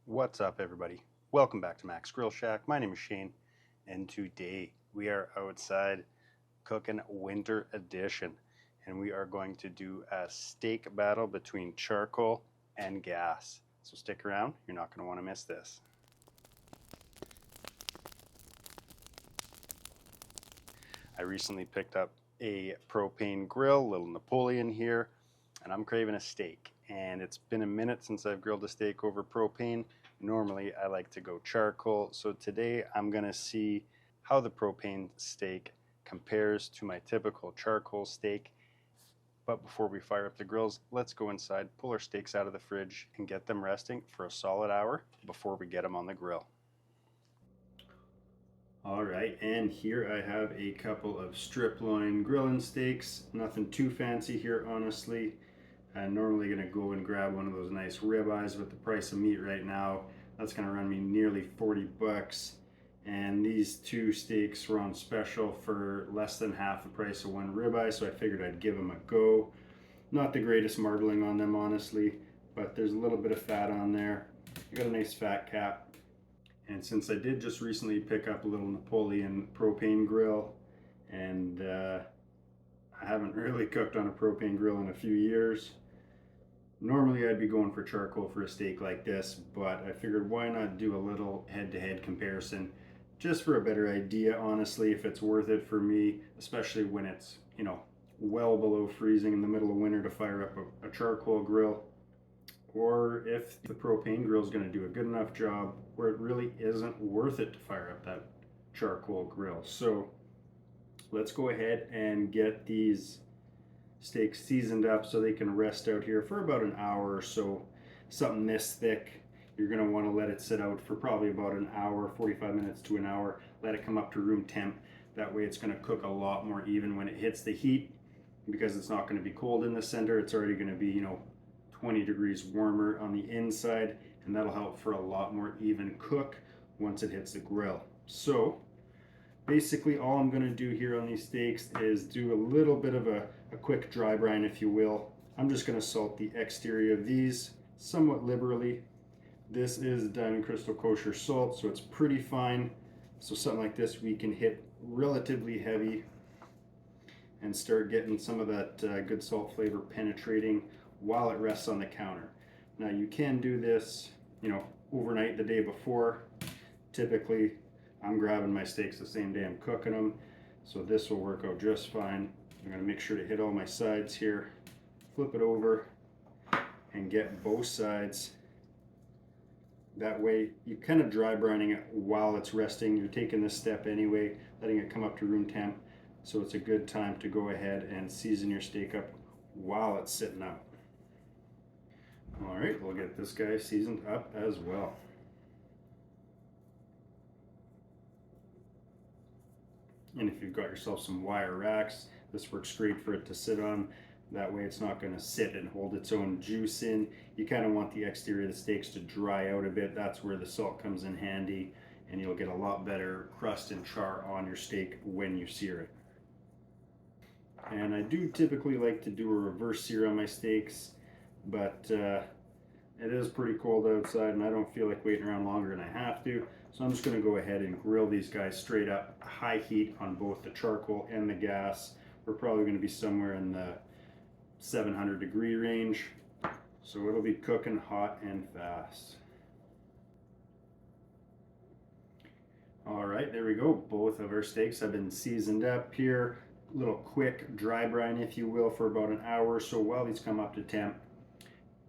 What's up, everybody? Welcome back to Mac's Grill Shack. My name is Shane, and today we are outside cooking winter edition, and we are going to do a steak battle between charcoal and gas. So stick around, you're not going to want to miss this. I recently picked up a propane grill, little Napoleon here, and I'm craving a steak. And it's been a minute since I've grilled a steak over propane. Normally I like to go charcoal, so today I'm gonna see how the propane steak compares to my typical charcoal steak. But before we fire up the grills, let's go inside, pull our steaks out of the fridge, and get them resting for a solid hour before we get them on the grill. Alright, and here I have a couple of strip loin grilling steaks. Nothing too fancy here, honestly. I'm normally going to go and grab one of those nice ribeyes. With the price of meat right now, that's going to run me nearly 40 bucks. And these two steaks were on special for less than half the price of one ribeye, so I figured I'd give them a go. Not the greatest marbling on them, honestly, but there's a little bit of fat on there. I got a nice fat cap. And since I did just recently pick up a little Napoleon propane grill, and I haven't really cooked on a propane grill in a few years. Normally I'd be going for charcoal for a steak like this, but I figured why not do a little head-to-head comparison just for a better idea, honestly, if it's worth it for me, especially when it's, well below freezing in the middle of winter to fire up a charcoal grill, or if the propane grill is going to do a good enough job where it really isn't worth it to fire up that charcoal grill. So let's go ahead and get these steaks seasoned up so they can rest out here for about an hour or so. Something this thick, you're going to want to let it sit out for probably about an hour, 45 minutes to an hour. Let it come up to room temp. That way it's going to cook a lot more even when it hits the heat, because it's not going to be cold in the center. It's already going to be 20 degrees warmer on the inside, and that'll help for a lot more even cook once it hits the grill. So basically all I'm going to do here on these steaks is do a little bit of a quick dry brine, if you will. I'm just going to salt the exterior of these somewhat liberally. This is Diamond Crystal Kosher salt, so it's pretty fine. So something like this we can hit relatively heavy and start getting some of that good salt flavor penetrating while it rests on the counter. Now you can do this, overnight the day before. Typically I'm grabbing my steaks the same day I'm cooking them, so this will work out just fine. I'm going to make sure to hit all my sides here, flip it over, and get both sides. That way you kind of dry brining it while it's resting. You're taking this step anyway, letting it come up to room temp, so it's a good time to go ahead and season your steak up while it's sitting out. Alright, we'll get this guy seasoned up as well. And if you've got yourself some wire racks, this works great for it to sit on. That way it's not going to sit and hold its own juice in. You kind of want the exterior of the steaks to dry out a bit. That's where the salt comes in handy, and you'll get a lot better crust and char on your steak when you sear it. And I do typically like to do a reverse sear on my steaks, but it is pretty cold outside and I don't feel like waiting around longer than I have to. So I'm just going to go ahead and grill these guys straight up, high heat on both the charcoal and the gas. We're probably going to be somewhere in the 700 degree range. So it'll be cooking hot and fast. Alright, there we go. Both of our steaks have been seasoned up here. A little quick dry brine, if you will, for about an hour or so while these come up to temp.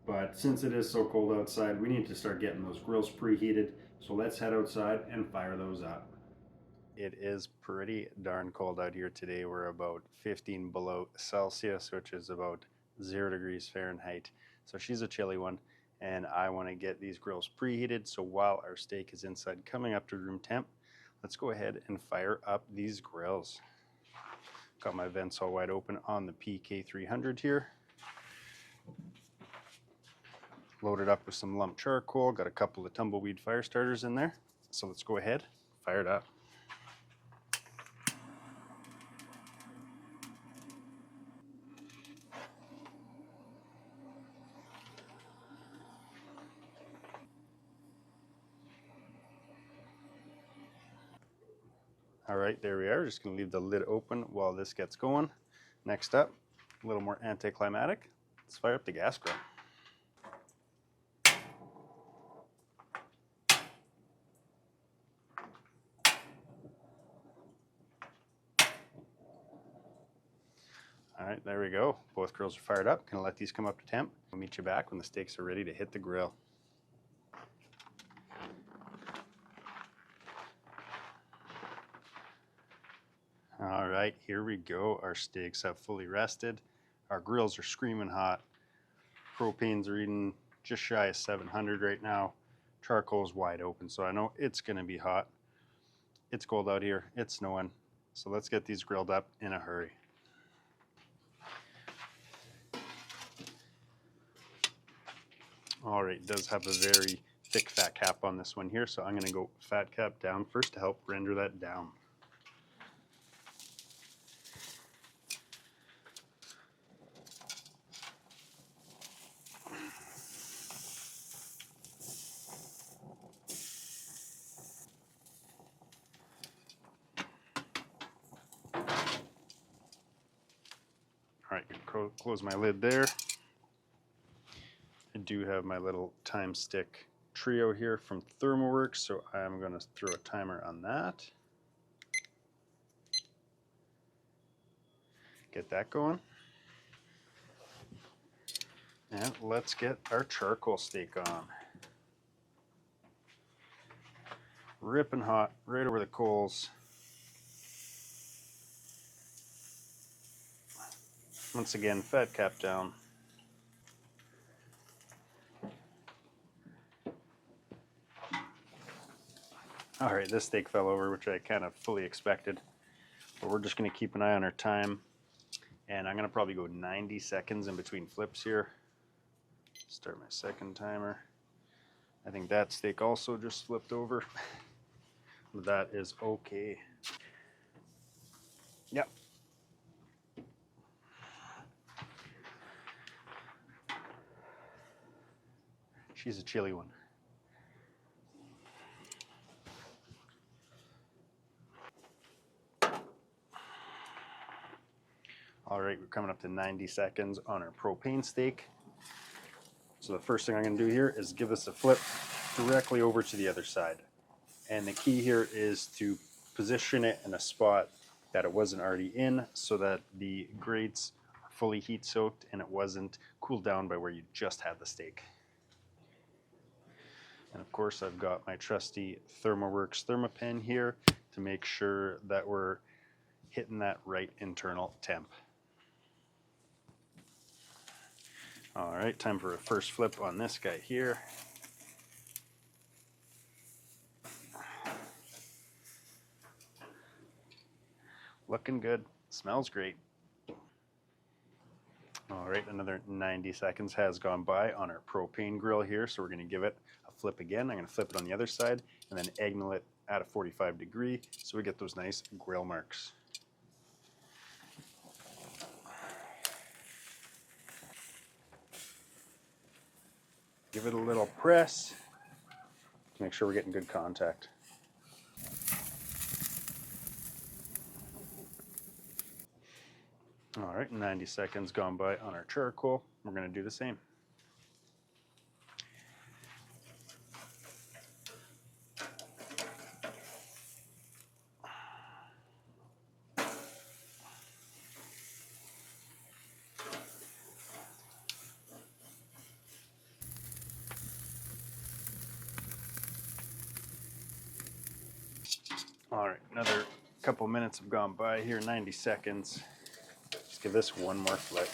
But since it is so cold outside, we need to start getting those grills preheated. So let's head outside and fire those up. It is pretty darn cold out here today. We're about 15 below Celsius, which is about 0 degrees Fahrenheit. So she's a chilly one, and I want to get these grills preheated. So while our steak is inside coming up to room temp, let's go ahead and fire up these grills. Got my vents all wide open on the PK300 here. Loaded up with some lump charcoal, got a couple of tumbleweed fire starters in there. So let's go ahead, fire it up. All right, there we are. Just gonna leave the lid open while this gets going. Next up, a little more anticlimactic. Let's fire up the gas grill. All right, there we go. Both grills are fired up. Gonna let these come up to temp. We'll meet you back when the steaks are ready to hit the grill. All right, here we go. Our steaks have fully rested. Our grills are screaming hot. Propane's reading just shy of 700 right now. Charcoal's wide open, so I know it's gonna be hot. It's cold out here, it's snowing. So let's get these grilled up in a hurry. All right, it does have a very thick fat cap on this one here, so I'm gonna go fat cap down first to help render that down. All right, close my lid there. I do have my little time stick trio here from ThermoWorks, so I'm going to throw a timer on that. Get that going. And let's get our charcoal steak on. Ripping hot, right over the coals. Once again, fat cap down. All right, this steak fell over, which I kind of fully expected. But we're just going to keep an eye on our time. And I'm going to probably go 90 seconds in between flips here. Start my second timer. I think that steak also just flipped over. That is okay. Yep. She's a chilly one. All right, we're coming up to 90 seconds on our propane steak. So the first thing I'm going to do here is give this a flip directly over to the other side. And the key here is to position it in a spot that it wasn't already in, so that the grates are fully heat soaked and it wasn't cooled down by where you just had the steak. And of course, I've got my trusty ThermoWorks ThermoPen here to make sure that we're hitting that right internal temp. All right, time for a first flip on this guy here. Looking good, smells great. All right, another 90 seconds has gone by on our propane grill here, so we're gonna give it a flip again. I'm gonna flip it on the other side and then angle it at a 45 degree so we get those nice grill marks. Give it a little press to make sure we're getting good contact. All right, 90 seconds gone by on our charcoal. We're going to do the same. All right, another couple minutes have gone by here, 90 seconds. Let's give this one more flip.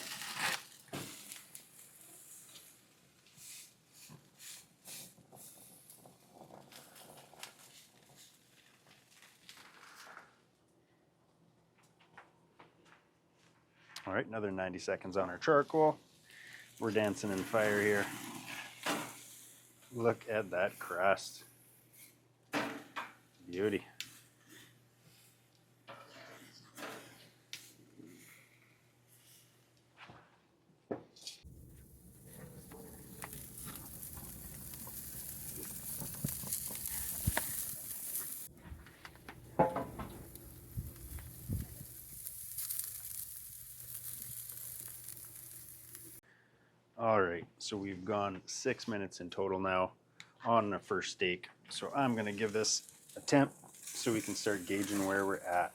All right, another 90 seconds on our charcoal. We're dancing in fire here. Look at that crust. Beauty. Alright, so we've gone 6 minutes in total now on the first steak. So I'm going to give this a temp so we can start gauging where we're at.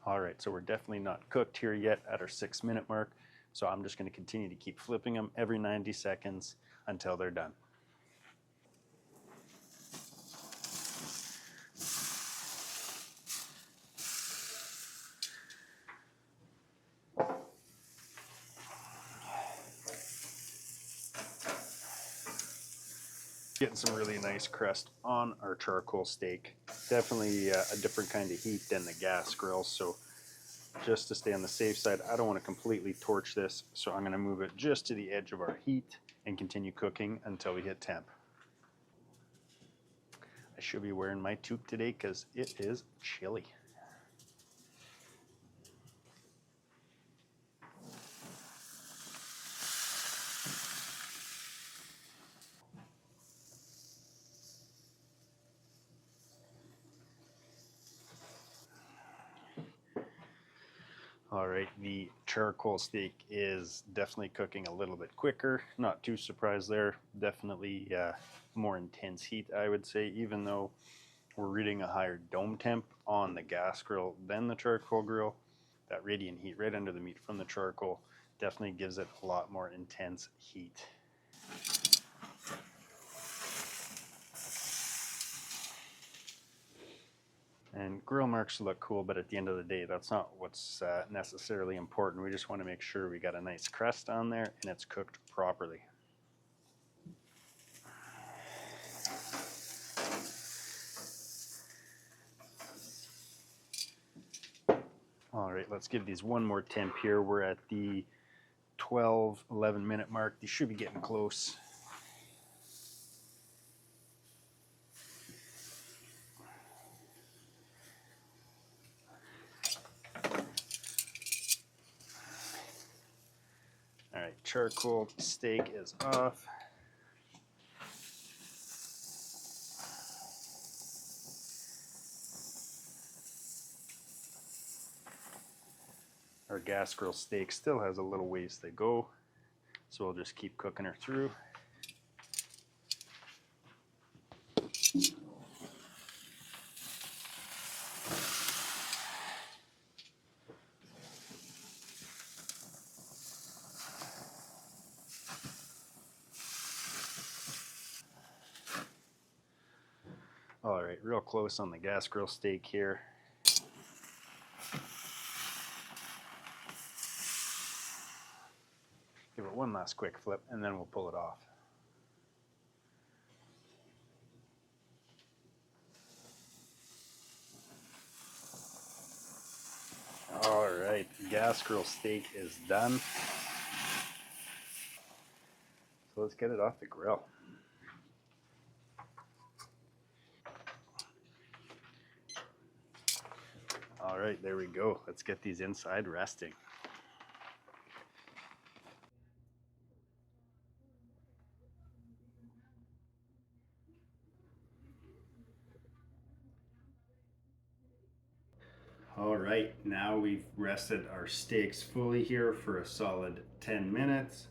Alright, so we're definitely not cooked here yet at our 6 minute mark. So I'm just going to continue to keep flipping them every 90 seconds until they're done. Getting some really nice crust on our charcoal steak. Definitely a different kind of heat than the gas grill, so just to stay on the safe side, I don't want to completely torch this, so I'm going to move it just to the edge of our heat and continue cooking until we hit temp. I should be wearing my toque today because it is chilly. Alright, the charcoal steak is definitely cooking a little bit quicker. Not too surprised there. Definitely more intense heat, I would say, even though we're reading a higher dome temp on the gas grill than the charcoal grill. That radiant heat right under the meat from the charcoal definitely gives it a lot more intense heat. And grill marks look cool, but at the end of the day, that's not what's necessarily important. We just want to make sure we got a nice crust on there and it's cooked properly. All right, let's give these one more temp here. We're at the 11 minute mark. These should be getting close. All right, charcoal steak is off. Our gas grill steak still has a little ways to go, so we'll just keep cooking her through. All right, real close on the gas grill steak here. Give it one last quick flip and then we'll pull it off. All right, gas grill steak is done. So let's get it off the grill. All right, there we go. Let's get these inside resting. All right, now we've rested our steaks fully here for a solid 10 minutes.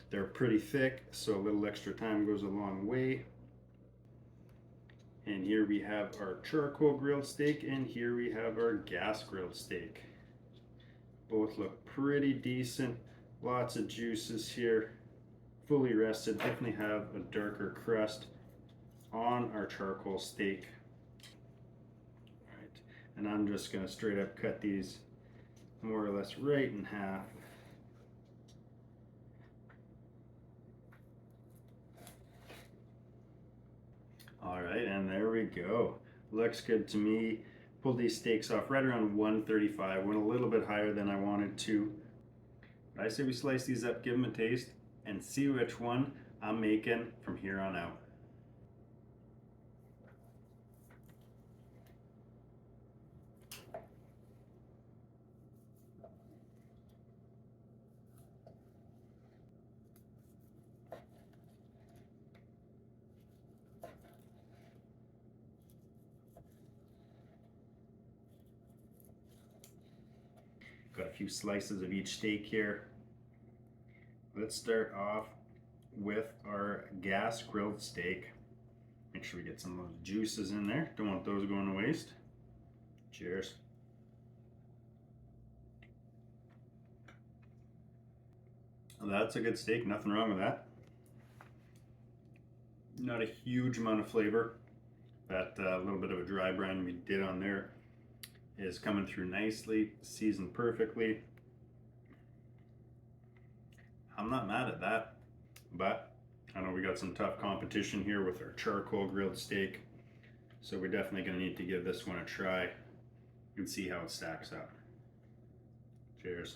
They're pretty thick, so a little extra time goes a long way. And here we have our charcoal grilled steak, and here we have our gas grilled steak. Both look pretty decent. Lots of juices here. Fully rested. Definitely have a darker crust on our charcoal steak. All right, and I'm just going to straight up cut these more or less right in half. All right, and there we go. Looks good to me. Pulled these steaks off right around 135. Went a little bit higher than I wanted to. But I say we slice these up, give them a taste, and see which one I'm making from here on out. Got a few slices of each steak here. Let's start off with our gas grilled steak. Make sure we get some of those juices in there. Don't want those going to waste. Cheers. Well, that's a good steak, nothing wrong with that. Not a huge amount of flavor. That little bit of a dry brine we did on there is coming through nicely, seasoned perfectly. I'm not mad at that, but I know we got some tough competition here with our charcoal grilled steak, so we're definitely going to need to give this one a try and see how it stacks up. Cheers.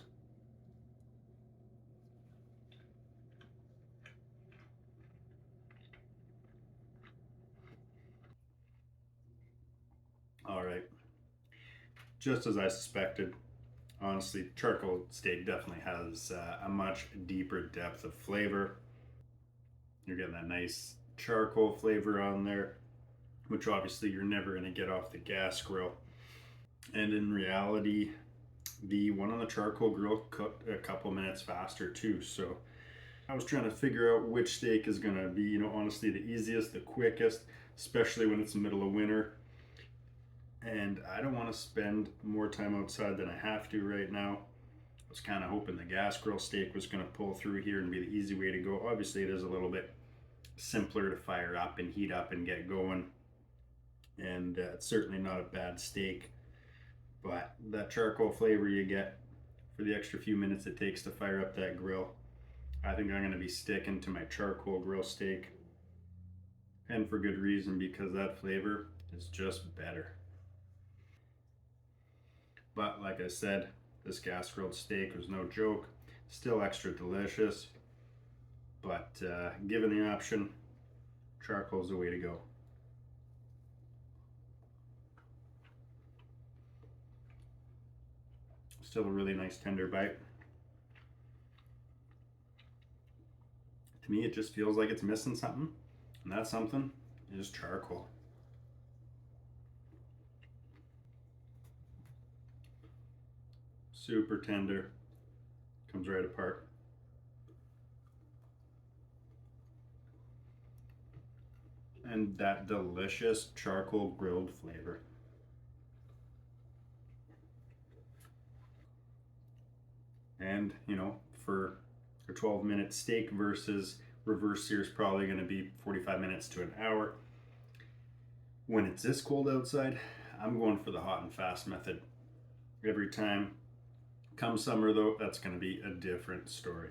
All right, just as I suspected. Honestly, charcoal steak definitely has a much deeper depth of flavor. You're getting that nice charcoal flavor on there, which obviously you're never going to get off the gas grill. And in reality, the one on the charcoal grill cooked a couple minutes faster too. So I was trying to figure out which steak is going to be, honestly, the easiest, the quickest, especially when it's the middle of winter. And I don't want to spend more time outside than I have to right now. I was kind of hoping the gas grill steak was going to pull through here and be the easy way to go. Obviously, it is a little bit simpler to fire up and heat up and get going. And it's certainly not a bad steak. But that charcoal flavor you get for the extra few minutes it takes to fire up that grill, I think I'm going to be sticking to my charcoal grill steak. And for good reason, because that flavor is just better. But like I said, this gas grilled steak was no joke. Still extra delicious. But given the option, charcoal's the way to go. Still a really nice tender bite. To me, it just feels like it's missing something. And that something is charcoal. Super tender, comes right apart. And that delicious charcoal grilled flavor. And for a 12-minute steak versus reverse sear is probably going to be 45 minutes to an hour. When it's this cold outside, I'm going for the hot and fast method every time. Come summer though, that's going to be a different story.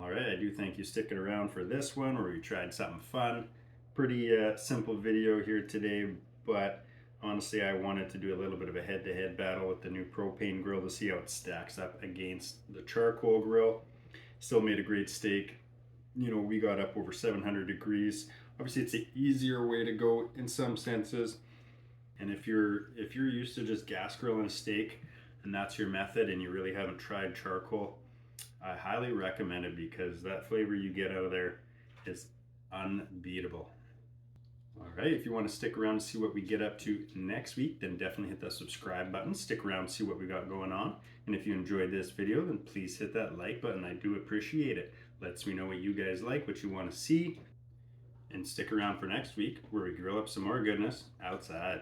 All right, I do thank you sticking around for this one where we tried something fun. Pretty simple video here today, but honestly I wanted to do a little bit of a head-to-head battle with the new propane grill to see how it stacks up against the charcoal grill. Still made a great steak. We got up over 700 degrees. Obviously it's the easier way to go in some senses. And if you're used to just gas grilling a steak and that's your method and you really haven't tried charcoal, I highly recommend it because that flavor you get out of there is unbeatable. All right, if you want to stick around and see what we get up to next week, then definitely hit that subscribe button. Stick around and see what we got going on. And if you enjoyed this video, then please hit that like button. I do appreciate it. Lets me know what you guys like, what you want to see. And stick around for next week where we grill up some more goodness outside.